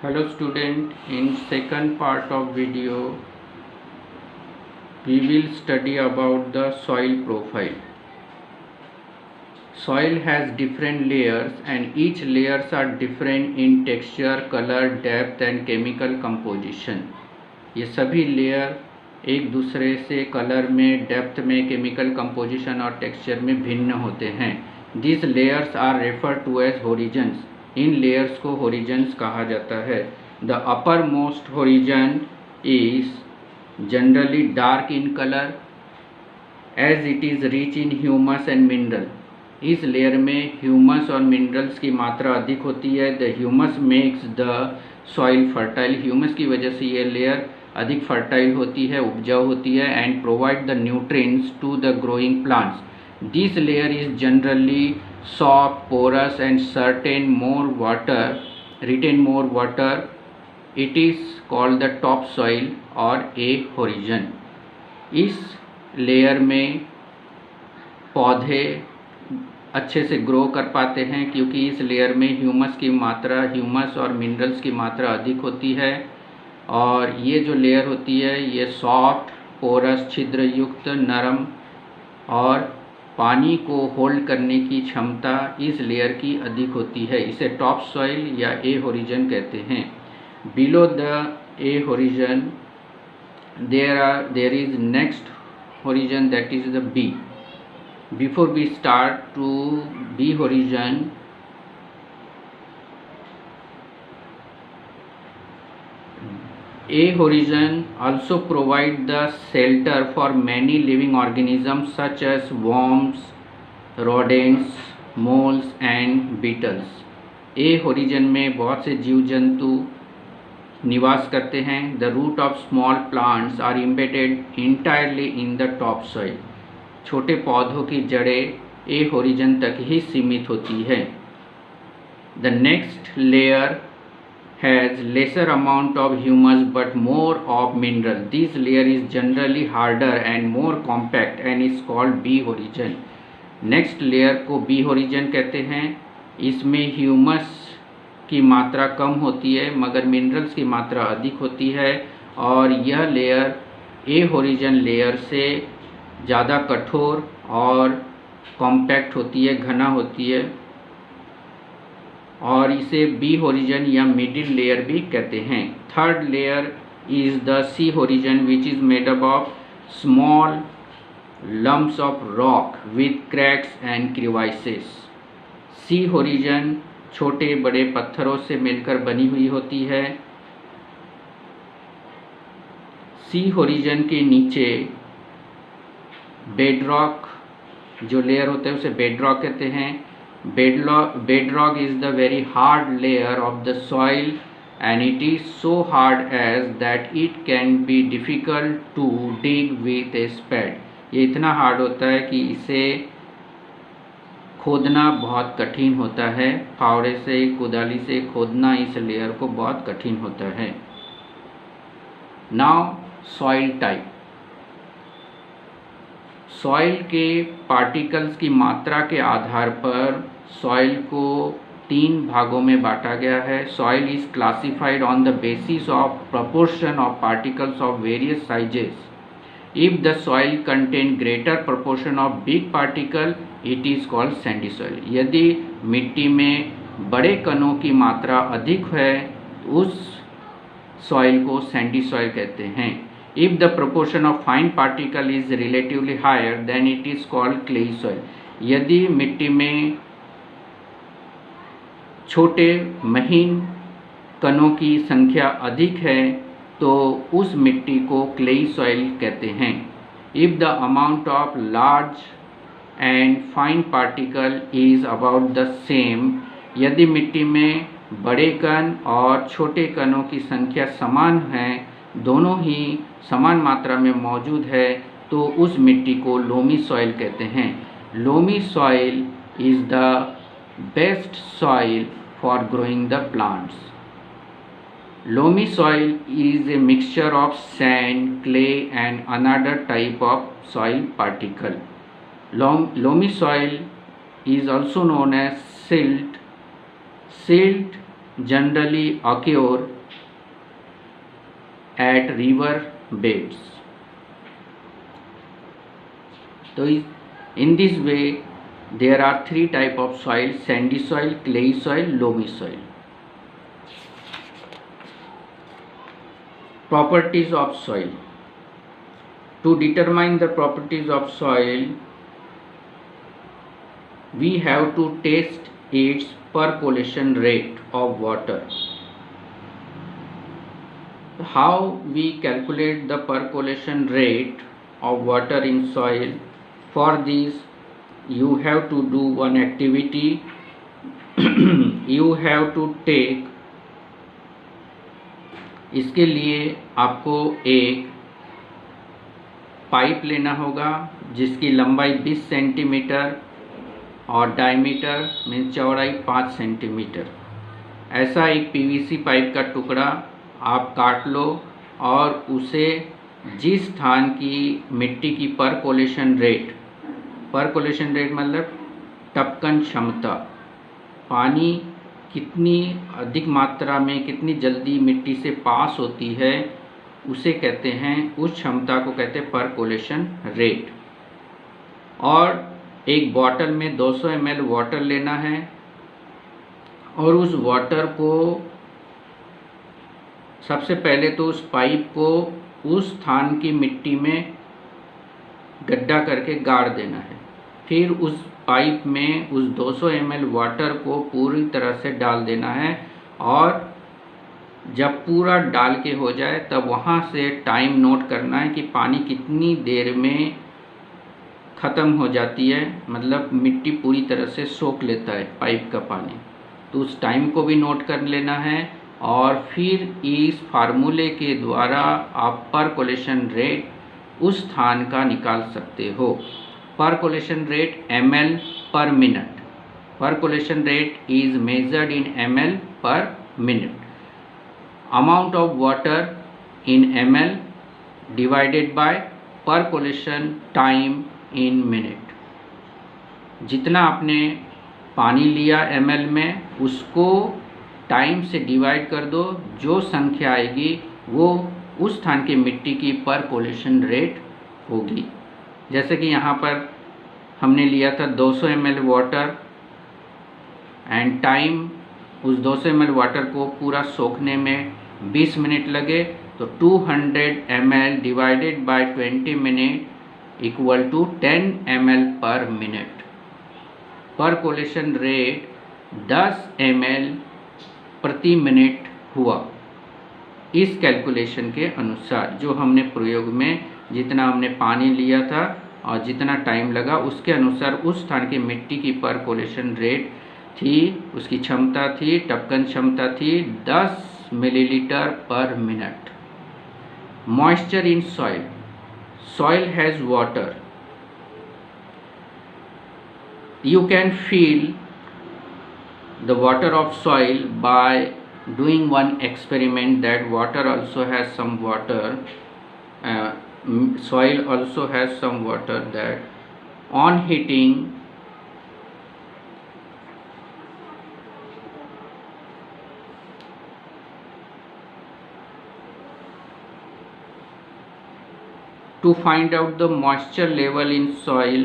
Hello student, in second part of video we will study about the soil profile. Soil has different layers and each layers are different in texture, color, depth and chemical composition. ये सभी layer एक दूसरे से colour में, depth में, chemical composition और texture में भिन्न होते हैं. These layers are referred to as horizons. In layers को होरिजन्स कहा जाता है. The uppermost horizon is generally dark in color as it is rich in humus and mineral. इस लेयर में ह्यूमस और मिनरल्स की मात्रा अधिक होती है. The humus makes the soil fertile. Humus की वजह से ये लेयर अधिक फर्टाइल होती है, उपजाऊ होती है. And provide the nutrients to the growing plants. This layer is generally soft, porous and certain more water, retain more water. It is called the top soil or A horizon. इस layer में पौधे अच्छे से grow कर पाते हैं क्योंकि इस लेयर में ह्यूमस और मिनरल्स की मात्रा अधिक होती है. और ये जो लेयर होती है ये सॉफ्ट, पोरस, छिद्रयुक्त, नरम और पानी को होल्ड करने की क्षमता इस लेयर की अधिक होती है. इसे टॉप सॉइल या ए होरिजन कहते हैं. Below the A horizon there is next horizon, that is the B. Before we start to B horizon, A horizon also provide the shelter for many living organisms such as worms, rodents, moles and beetles. A horizon में बहुत से जीव जंतु निवास करते हैं. The root of small plants are embedded entirely in the top soil. छोटे पौधों की जड़ें ए होरिजन तक ही सीमित होती है. The next layer has lesser amount of humus but more of mineral. This layer is generally harder and more compact and is called B horizon. Next layer को B horizon कहते हैं. इसमें ह्यूमस की मात्रा कम होती है मगर मिनरल्स की मात्रा अधिक होती है. और यह लेयर ए होरिजन लेयर से ज़्यादा कठोर और कॉम्पैक्ट होती है, घना होती है. और इसे बी होरिजन या मिडिल लेयर भी कहते हैं. Third layer is the C horizon which is made up of small lumps of rock with cracks and crevices. C horizon छोटे बड़े पत्थरों से मिलकर बनी हुई होती है. सी होरिजन के नीचे बेडरॉक जो लेयर होते हैं उसे बेडरॉक कहते हैं. Bedrock is the very hard layer of the soil and it is so hard as that it can be difficult to dig with a spade. ये इतना हार्ड होता है कि इसे खोदना बहुत कठिन होता है. फावड़े से, कुदाली से खोदना इस लेयर को बहुत कठिन होता है. Now soil type. सॉइल के पार्टिकल्स की मात्रा के आधार पर सॉइल को 3 भागों में बांटा गया है. Soil is classified on the basis of proportion of particles of various sizes. If the soil contain greater proportion of big particle, it is called sandy soil. यदि मिट्टी में बड़े कणों की मात्रा अधिक है उस सॉइल को सैंडी सॉइल कहते हैं. If the proportion of fine particle is relatively higher, then it is called clay soil. यदि मिट्टी में छोटे महीन कणों की संख्या अधिक है तो उस मिट्टी को क्लेई सॉइल कहते हैं. If the amount of large and fine particle is about the same, यदि मिट्टी में बड़े कण और छोटे कणों की संख्या समान है, दोनों ही समान मात्रा में मौजूद है, तो उस मिट्टी को लोमी सॉइल कहते हैं. Loamy soil is the best soil for growing the plants. Loamy soil is a mixture of sand, clay and another type of soil particle. Loamy soil is also known as silt. Silt generally occur at river beds. So in this way there are three type of soil: sandy soil, clayey soil, loamy soil. Properties of soil. To determine the properties of soil, we have to test its percolation rate of water. How we calculate the percolation rate of water in soil? For this you have to do one activity. You have to take, इसके लिए आपको एक pipe लेना होगा जिसकी लंबाई 20 centimetre और diameter means चौड़ाई 5 सेंटीमीटर। ऐसा एक पीवीसी पाइप का टुकड़ा आप काट लो और उसे जिस स्थान की मिट्टी की परकोलेशन रेट मतलब टपकन क्षमता, पानी कितनी अधिक मात्रा में कितनी जल्दी मिट्टी से पास होती है, उसे कहते हैं, उस क्षमता को कहते हैं परकोलेशन रेट। और एक बॉटल में 200 ml वाटर लेना है और उस वाटर को सबसे पहले तो उस पाइप को उस स्थान की मिट्टी में गड्ढा करके गाड़ देना है। फिर उस पाइप में उस 200 ml वाटर को पूरी तरह से डाल देना है और जब पूरा डाल के हो जाए तब वहाँ से टाइम नोट करना है कि पानी कितनी देर में ख़त्म हो जाती है, मतलब मिट्टी पूरी तरह से सोख लेता है पाइप का पानी। तो उस टाइम को भी नोट कर लेना है और फिर इस फार्मूले के द्वारा आप परकोलेशन रेट उस स्थान का निकाल सकते हो। Percolation rate ml per minute. Percolation rate is measured in ml per minute. Amount of water in ml divided by percolation time in minute. जितना आपने पानी लिया ml में उसको टाइम से डिवाइड कर दो, जो संख्या आएगी वो उस स्थान की मिट्टी की परकोलेशन रेट होगी। जैसे कि यहाँ पर हमने लिया था 200 ml वाटर एंड टाइम, उस 200 ml वाटर को पूरा सोखने में 20 मिनट लगे, तो 200 ml divided by 20 minute equal to 10 ml per minute. Percolation rate 10 ml प्रति मिनट हुआ। इस कैलकुलेशन के अनुसार जो हमने प्रयोग में जितना हमने पानी लिया था और जितना टाइम लगा उसके अनुसार उस स्थान की मिट्टी की परकोलेशन रेट थी, उसकी क्षमता थी, टपकन क्षमता थी 10 मिलीलीटर पर minute. Moisture in soil. Soil has water. You can feel the water of soil by doing one experiment, that water also has some water, soil also has some water, that on heating to find out the moisture level in soil,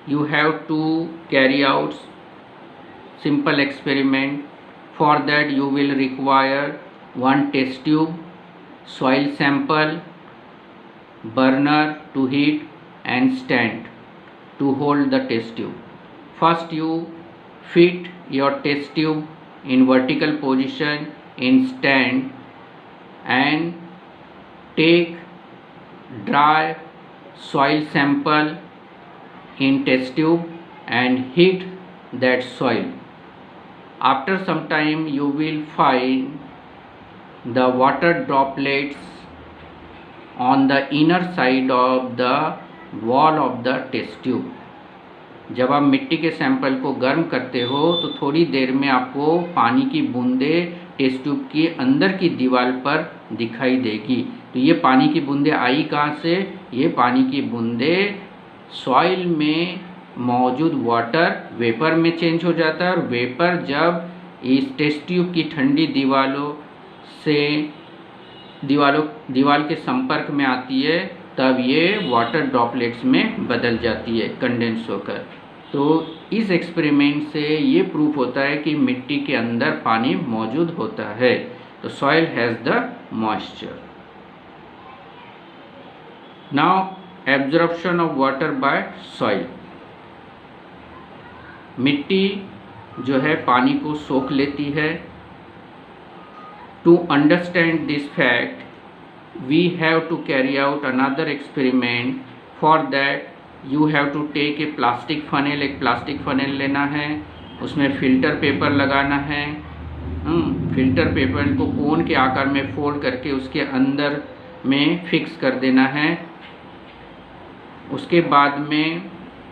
you have to carry out simple experiment. For that you will require one test tube, soil sample, burner to heat and stand to hold the test tube. First you fit your test tube in vertical position in stand and take dry soil sample in test tube and heat that soil. After some time you will find the water droplets on the inner side of the wall of the test tube. जब आप मिट्टी के sample को गर्म करते हो तो थोड़ी देर में आपको पानी की बूंदें टेस्ट ट्यूब के अंदर की दीवार पर दिखाई देगी। तो ये पानी की बूंदें आई कहाँ से? ये पानी की बूंदें सॉइल में मौजूद वाटर वेपर में चेंज हो जाता है और वेपर जब इस टेस्ट ट्यूब की ठंडी दीवाल के संपर्क में आती है, तब ये वाटर ड्रॉपलेट्स में बदल जाती है कंडेंस होकर। तो इस एक्सपेरिमेंट से ये प्रूफ होता है कि मिट्टी के अंदर पानी मौजूद होता है। तो soil has the moisture. Now absorption of water by soil. मिट्टी जो है पानी को सोख लेती है। To understand this fact we have to carry out another experiment. For that you have to take a plastic funnel. एक प्लास्टिक फनेल लेना है, उसमें फिल्टर पेपर लगाना है। फिल्टर पेपर को कोन के आकार में फोल्ड करके उसके अंदर में फिक्स कर देना है। उसके बाद में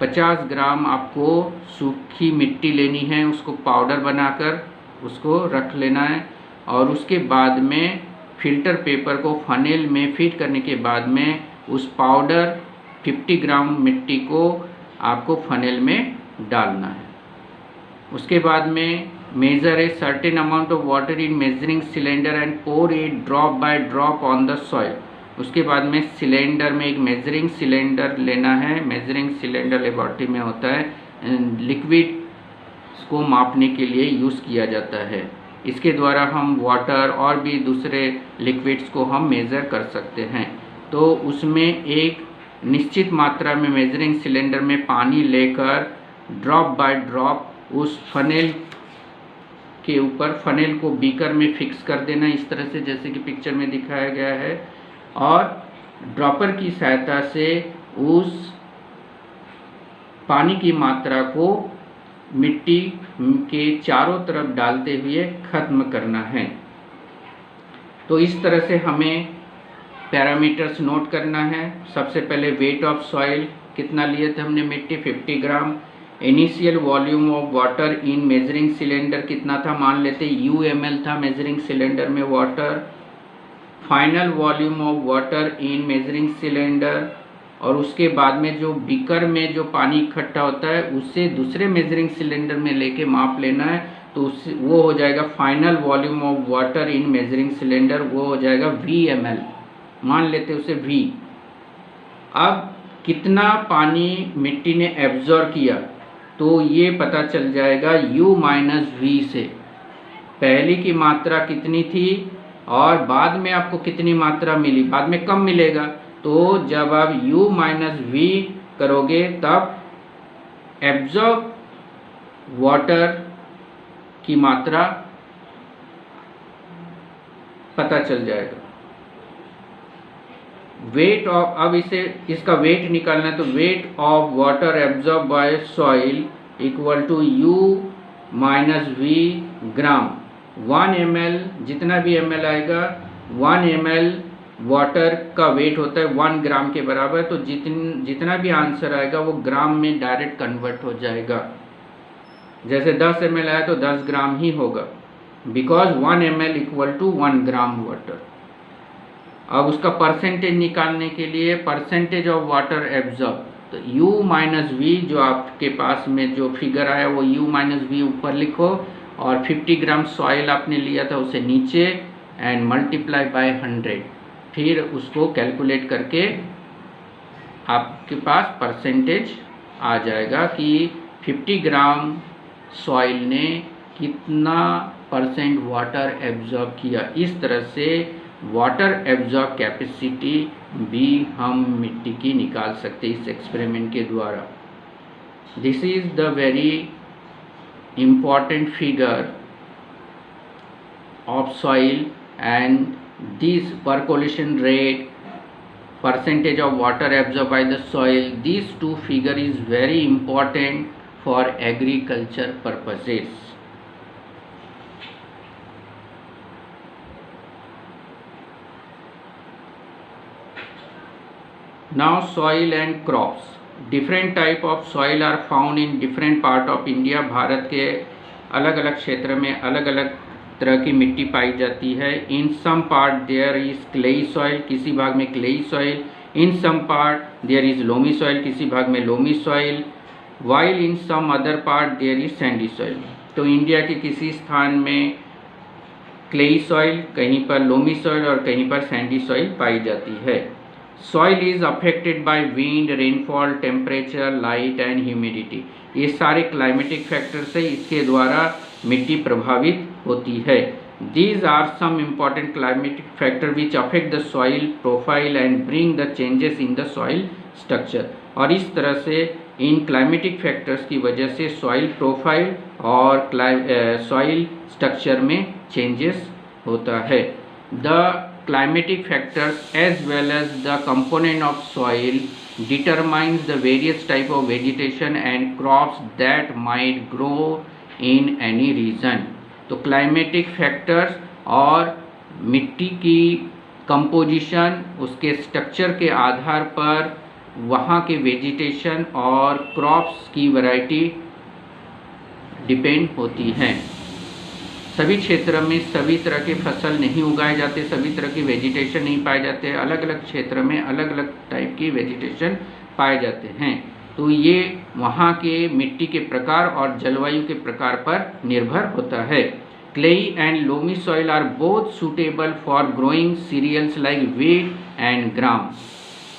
50 ग्राम आपको सूखी मिट्टी लेनी है, उसको पाउडर बनाकर उसको रख लेना है। और उसके बाद में फिल्टर पेपर को फनेल में फिट करने के बाद में उस पाउडर 50 ग्राम मिट्टी को आपको फनेल में डालना है। उसके बाद में measure a certain amount of water in measuring cylinder and pour it drop by drop on the soil. उसके बाद में सिलेंडर में एक मेजरिंग सिलेंडर लेना है। मेजरिंग सिलेंडर लेबोरेटरी में होता है, लिक्विड को मापने के लिए यूज़ किया जाता है। इसके द्वारा हम वाटर और भी दूसरे लिक्विड्स को हम मेज़र कर सकते हैं। तो उसमें एक निश्चित मात्रा में मेजरिंग सिलेंडर में पानी लेकर ड्रॉप बाय ड्रॉप उस फनेल के ऊपर, फनेल को बीकर में फिक्स कर देना इस तरह से जैसे कि पिक्चर में दिखाया गया है। और ड्रॉपर की सहायता से उस पानी की मात्रा को मिट्टी के चारों तरफ डालते हुए ख़त्म करना है। तो इस तरह से हमें पैरामीटर्स नोट करना है। सबसे पहले वेट ऑफ सॉइल कितना लिए थे हमने, मिट्टी 50 gram. Initial volume of water in measuring cylinder कितना था, मान लेते UML था मेजरिंग सिलेंडर में water. Final volume of water in measuring cylinder, और उसके बाद में जो बीकर में जो पानी इकट्ठा होता है उससे दूसरे मेजरिंग सिलेंडर में लेके माप लेना है। तो उससे वो हो जाएगा final volume of water in measuring cylinder, वो हो जाएगा VML, मान लेते उसे V। अब कितना पानी मिट्टी ने एब्जॉर्ब किया तो ये पता चल जाएगा U माइनस V से। पहली की मात्रा कितनी थी और बाद में आपको कितनी मात्रा मिली, बाद में कम मिलेगा। तो जब आप U माइनस V करोगे तब एब्जॉर्ब वाटर की मात्रा पता चल जाएगा। वेट ऑफ, अब इसका वेट निकालना है तो weight of water absorb by soil equal to U minus V gram. 1 ml, जितना भी ml आएगा 1 ml वाटर का वेट होता है 1 ग्राम के बराबर। तो जितना भी आंसर आएगा वो ग्राम में डायरेक्ट कन्वर्ट हो जाएगा। जैसे 10 ml आया तो 10 ग्राम ही होगा, because 1 ml equal to 1 gram water. अब उसका परसेंटेज निकालने के लिए परसेंटेज ऑफ वाटर एब्जॉर्ब, तो U माइनस V जो आपके पास में जो फिगर आया वो U माइनस V ऊपर लिखो, और 50 ग्राम सॉइल आपने लिया था उसे नीचे एंड मल्टीप्लाई बाय 100। फिर उसको कैलकुलेट करके आपके पास परसेंटेज आ जाएगा कि 50 ग्राम सॉइल ने कितना परसेंट वाटर एब्जॉर्ब किया। इस तरह से वाटर एब्जॉर्ब कैपेसिटी भी हम मिट्टी की निकाल सकते इस एक्सपेरिमेंट के द्वारा। This is the very important figure of soil, and this percolation rate, percentage of water absorbed by the soil, these two figure is very important for agriculture purposes. Now soil and crops. Different type of soil are found in different part of India. Bharat के अलग अलग क्षेत्र में अलग अलग तरह की मिट्टी पाई जाती है। In some part there is clayey soil, किसी भाग में clayey soil. In some part there is loamy soil, किसी भाग में loamy soil. While in some other part there is sandy soil. तो इंडिया के किसी स्थान में क्लेई सॉइल, कहीं पर लोमी सॉइल और कहीं पर सैंडी सॉइल पाई जाती है। Soil is affected by wind, rainfall, temperature, light and humidity. ये सारे क्लाइमेटिक फैक्टर्स से इसके द्वारा मिट्टी प्रभावित होती है। These are some important climatic factors which affect the soil profile and bring the changes in the soil structure। और इस तरह से इन क्लाइमेटिक फैक्टर्स की वजह से सॉइल प्रोफाइल और सॉइल स्ट्रक्चर में चेंजेस होता है। The climatic factors as well as the component of soil determines the various type of vegetation and crops that might grow in any region। तो climatic factors और मिट्टी की composition, उसके structure के आधार पर वहाँ के वेजिटेशन और क्रॉप्स की वैरायटी डिपेंड होती हैं। सभी क्षेत्र में सभी तरह के फसल नहीं उगाए जाते, सभी तरह के वेजिटेशन नहीं पाए जाते, अलग अलग क्षेत्र में अलग अलग टाइप की वेजिटेशन पाए जाते हैं। तो ये वहाँ के मिट्टी के प्रकार और जलवायु के प्रकार पर निर्भर होता है। Clayey and loamy soil are both suitable for growing cereals like wheat and gram.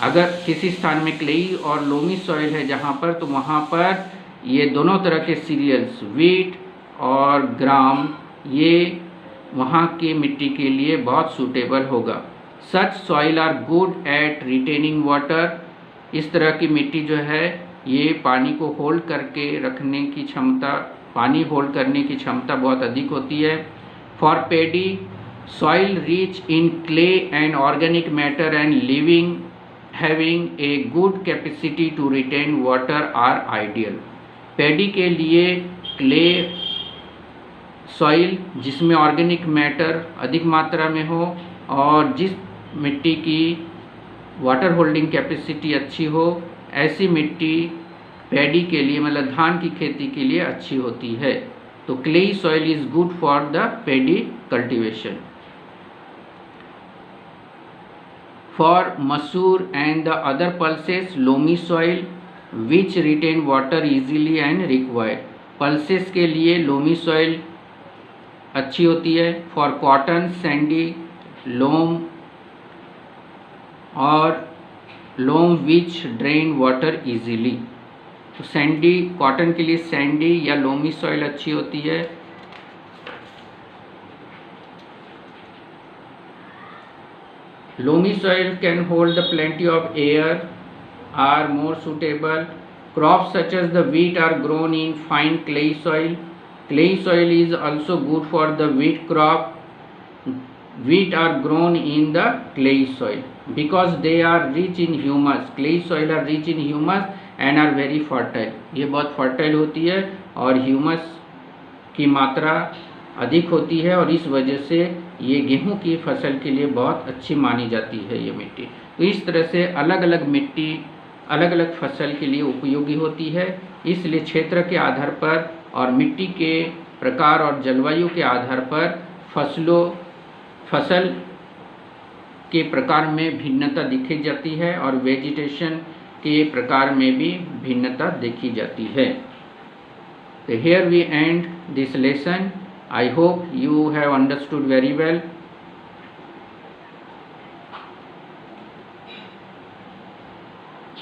अगर किसी स्थान में क्लेई और लोमी सॉइल है जहाँ पर, तो वहाँ पर ये दोनों तरह के सीरियल्स व्हीट और ग्राम ये वहाँ की मिट्टी के लिए बहुत सूटेबल होगा। Such soil are good at retaining water. इस तरह की मिट्टी जो है ये पानी को होल्ड करके रखने की क्षमता, पानी होल्ड करने की क्षमता बहुत अधिक होती है। For paddy soil rich in clay and organic matter and living having a good capacity to retain water are ideal. Paddy के लिए क्ले सॉइल जिसमें ऑर्गेनिक मैटर अधिक मात्रा में हो और जिस मिट्टी की वाटर होल्डिंग कैपेसिटी अच्छी हो, ऐसी मिट्टी पैडी के लिए मतलब धान की खेती के लिए अच्छी होती है। तो clayey soil is good for the paddy cultivation. For masoor and the other pulses loamy soil which retain water easily and required. Pulses के लिए लोमी सॉइल अच्छी होती है। फॉर कॉटन सैंडी लोम और loam which drain water easily. तो sandy cotton के लिए sandy या लोमी सॉइल अच्छी होती है। Loamy soil can hold the plenty of air are more suitable. Crops such as the wheat are grown in fine clay soil. Clay soil is also good for the wheat crop. Wheat are grown in the clay soil because they are rich in humus. Clay soil are rich in humus and are very fertile. ये बहुत fertile होती है और humus की मात्रा अधिक होती है और इस वजह से ये गेहूं की फसल के लिए बहुत अच्छी मानी जाती है ये मिट्टी। तो इस तरह से अलग अलग मिट्टी अलग अलग फसल के लिए उपयोगी होती है। इसलिए क्षेत्र के आधार पर और मिट्टी के प्रकार और जलवायु के आधार पर फसल के प्रकार में भिन्नता दिखी जाती है और वेजिटेशन के प्रकार में भी भिन्नता देखी जाती है। So here we end this lesson. I hope you have understood very well.